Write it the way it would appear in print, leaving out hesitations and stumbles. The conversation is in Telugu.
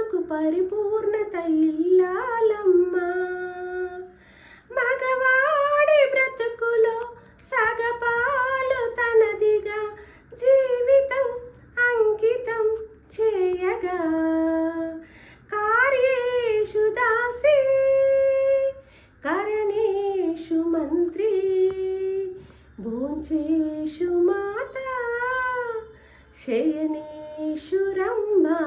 ప్రేమకు పరిపూర్ణత ఇల్లాలమ్మా. మగవాడి బ్రతుకులో సగపాలు తనదిగా జీవితం అంకితం చేయగా. కార్యేషు దాసి కరణేషు మంత్రి భోంచేషు మాత శయనేషు రంభా.